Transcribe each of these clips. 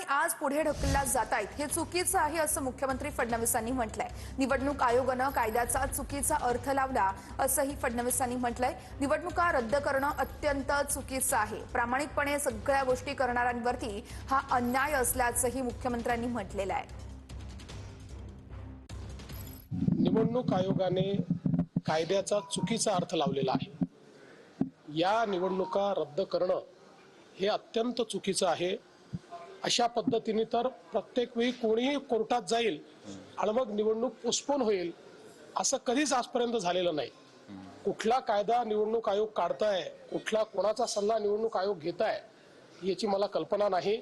निवडणुका आज पुढे ढकलल्या जात आहेत हे चुकीचं आहे असं मुख्यमंत्री फडणवीसांनी म्हटलंय। निवडणूक आयोगानं कायद्याचा चुकीचा अर्थ लावला असंही फडणवीसांनी म्हटलंय। निवडणुका रद्द करणं अत्यंत चुकीचं आहे। प्रामाणिकपणे सगळ्या गोष्टी करणाऱ्यांवरती हा अन्याय असल्याचंही मुख्यमंत्र्यांनी म्हटलेलं आहे। निवडणूक आयोगाने कायद्याचा चुकीचा अर्थ लावलेला आहे। या निवडणुका रद्द करणं हे अत्यंत चुकीचं आहे। अशा पद्धतीने तर प्रत्येक वेळी कोणीही कोर्टात जाईल आणि मग निवडणूक पोस्टपोन होईल असं कधीच आजपर्यंत झालेलं नाही। कुठला कायदा निवडणूक आयोग काढताय, कुठला कोणाचा सल्ला निवडणूक आयोग घेताय याची मला कल्पना नाही।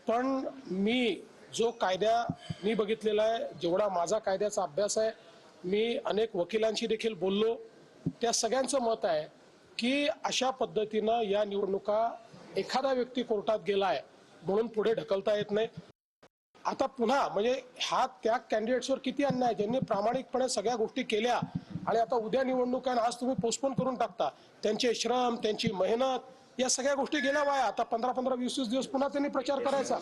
पण मी जो कायदा मी बघितलेला आहे, जेवढा माझा कायद्याचा अभ्यास आहे, मी अनेक वकिलांशी देखील बोललो, त्या सगळ्यांचं मत आहे की अशा पद्धतीनं या निवडणुका एखादा व्यक्ती कोर्टात गेलाय म्हणून पुढे ढकलता येत नाही। आता पुन्हा म्हणजे हा त्या कॅन्डिडेट्सवर किती अन्याय, ज्यांनी प्रामाणिकपणे सगळ्या गोष्टी केल्या आणि आता उद्या निवडणूक आहे आज तुम्ही पोस्टपोन करून टाकता। त्यांचे श्रम, त्यांची मेहनत या सगळ्या गोष्टी गेल्या वाया। आता 15-15, 20-20 दिवस पुन्हा त्यांनी प्रचार करायचा,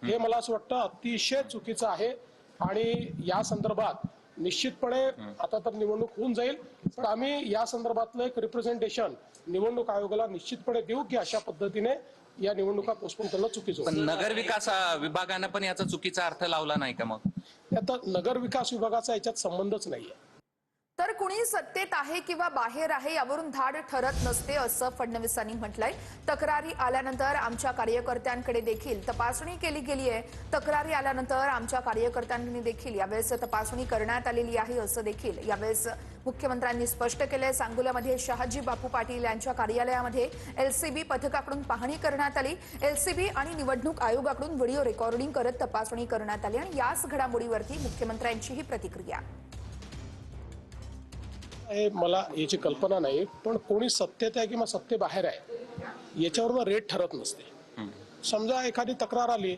हे मला असं वाटतं अतिशय चुकीचं आहे। आणि या संदर्भात निश्चितपणे आता तर निवडणूक होऊन जाईल, पण आम्ही या संदर्भातलं एक रिप्रेझेंटेशन निवडणूक आयोगाला निश्चितपणे देऊ की अशा पद्धतीने या निवडणुका पोस्टपोन करणं चुकीचं पण नगर विकास विभागानं पण याचा चुकीचा अर्थ लावला नाही का? मग आता नगर विकास विभागाचा याच्यात संबंधच नाहीये। तर कुणी सत्तेत आहे किंवा बाहेर आहे यावरून धाड ठरत नसते असं फडणवीसांनी म्हटलंय। तक्रारी आल्यानंतर आमच्या कार्यकर्त्यांकडे देखील तपासणी केली गेली आहे। तक्रारी आल्यानंतर आमच्या कार्यकर्त्यांनी देखील यावेळेस तपासणी करण्यात आलेली आहे असं देखील यावेळेस मुख्यमंत्र्यांनी स्पष्ट केलंय। सांगोल्यामध्ये शहाजी बापू पाटील यांच्या कार्यालयामध्ये एलसीबी पथकाकडून पाहणी करण्यात आली। एलसीबी आणि निवडणूक आयोगाकडून व्हिडिओ रेकॉर्डिंग करत तपासणी करण्यात आली आणि याच घडामोडीवरती मुख्यमंत्र्यांची ही प्रतिक्रिया। मला याची कल्पना नाही, पण कोणी सत्तेत आहे किंवा सत्तेबाहेर आहे याच्यावर रेट ठरत नसते। समजा एखादी तक्रार आली,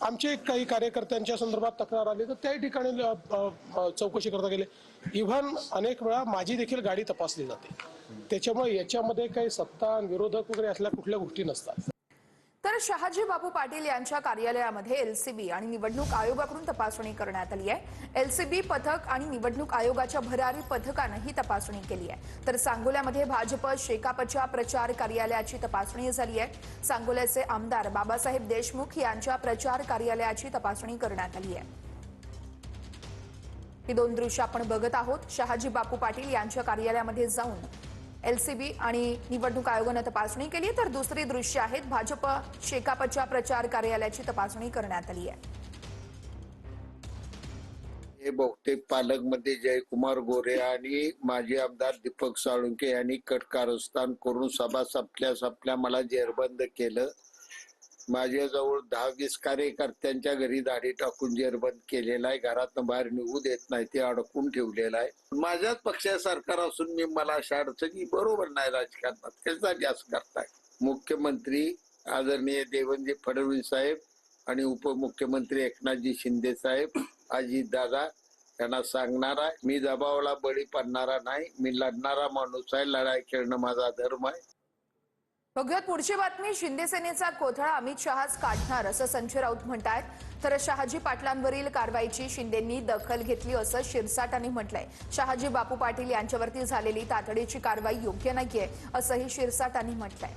आमचे काही कार्यकर्त्यांच्या संदर्भात तक्रार आली तर त्याही ठिकाणी चौकशी करता गेले। इव्हन अनेक वेळा माझी देखील गाडी तपासली जाते। त्याच्यामुळे याच्यामध्ये काही सत्ता विरोधक वगैरे असल्या कुठल्या गोष्टी नसतात। तर शहाजी बापू पाटील यांच्या कार्यालयामध्ये एलसीबी आणि निवडणूक आयोगाकडून तपासणी करण्यात आली आहे। एलसीबी पथक आणि निवडणूक आयोगाच्या भरारी पथकानं ही तपासणी केली आहे। तर सांगोल्यामध्ये भाजप शेकापच्या प्रचार कार्यालयाची तपासणी झाली आहे। सांगोल्याचे आमदार बाबासाहेब देशमुख यांच्या प्रचार कार्यालयाची तपासणी करण्यात आली आहे। ही दोन दृश्य आपण बघत आहोत। शहाजी बापू पाटील यांच्या कार्यालयामध्ये जाऊन एलसीबी आणि निवडणूक आयोगाने तपासणी केली, तर दुसरी दृश्य आहेत भाजप शेकापच्या प्रचार कार्यालयाची तपासणी करण्यात आली आहे। हे बहुतेक पालकमध्ये जयकुमार गोरे आणि माजी आमदार दीपक साळुंखे यांनी कटकारस्थान करून सभा संपल्या मला जेरबंद केलं। माझ्याजवळ 10-20 कार्यकर्त्यांच्या घरी दाढी टाकून जेरबंद केलेला आहे। घरातून बाहेर निघू देत नाही, ते अडकून ठेवलेलं आहे। माझ्याच पक्षाचं सरकार असून मी मला अशा अडचणी बरोबर नाही राजकारणात कशासाठी असं करताय। मुख्यमंत्री आदरणीय देवेंद्र फडणवीस साहेब आणि उपमुख्यमंत्री एकनाथजी शिंदे साहेब, अजित दादा यांना सांगणार आहे, मी दबावाला बळी पडणारा नाही, मी लढणारा माणूस आहे। लढाई खेळणं माझा धर्म आहे। बघूयात पुढची बातमी। शिंदे सेनेचा कोथळा अमित शहाच काढणार असं संजय राऊत म्हणतायत। तर शहाजी पाटलांवरील कारवाईची शिंदेंनी दखल घेतली असं शिरसाटांनी म्हटलंय। शहाजी बापू पाटील यांच्यावरती झालेली तातडीची कारवाई योग्य नाहीये असंही शिरसाटांनी म्हटलंय।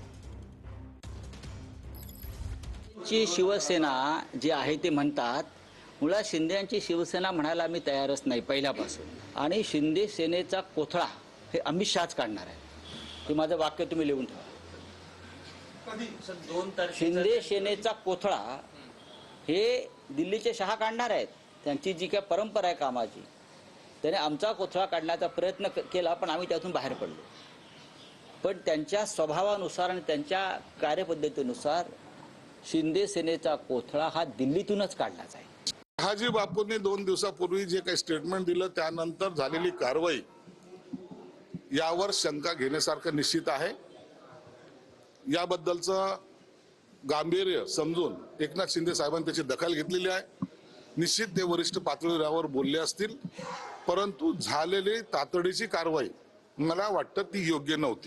शिवसेना जी आहे ते म्हणतात, मुळात शिंदे यांची शिवसेना म्हणायला मी तयारच नाही पहिल्यापासून। आणि शिंदे सेनेचा कोथळा हे अमित शहाच काढणार आहे, हे माझं वाक्य तुम्ही लिहून ठेवा। शिंदे सेनेचा कोथळा हे दिल्लीचे शहा काढणार आहेत। त्यांची जी काही परंपरा आहे कामाची, त्याने आमचा कोथळा काढण्याचा प्रयत्न केला, पण आम्ही त्यातून बाहेर पडलो। पण त्यांच्या स्वभावानुसार आणि त्यांच्या कार्यपद्धतीनुसार शिंदे सेनेचा कोथळा हा दिल्लीतूनच काढला जाईल। शहाजी बापूंनी 2 दिवसापूर्वी जे काही स्टेटमेंट दिलं त्यानंतर झालेली कारवाई यावर शंका घेण्यासारखं निश्चित आहे। याबद्दलचं गांभीर्य समजून एकनाथ शिंदे साहेबांनी त्याची दखल घेतलेली आहे। निश्चित ते वरिष्ठ पातळीवर बोलले असतील, परंतु झालेली तातडीची कारवाई मला वाटतं ती योग्य नव्हती।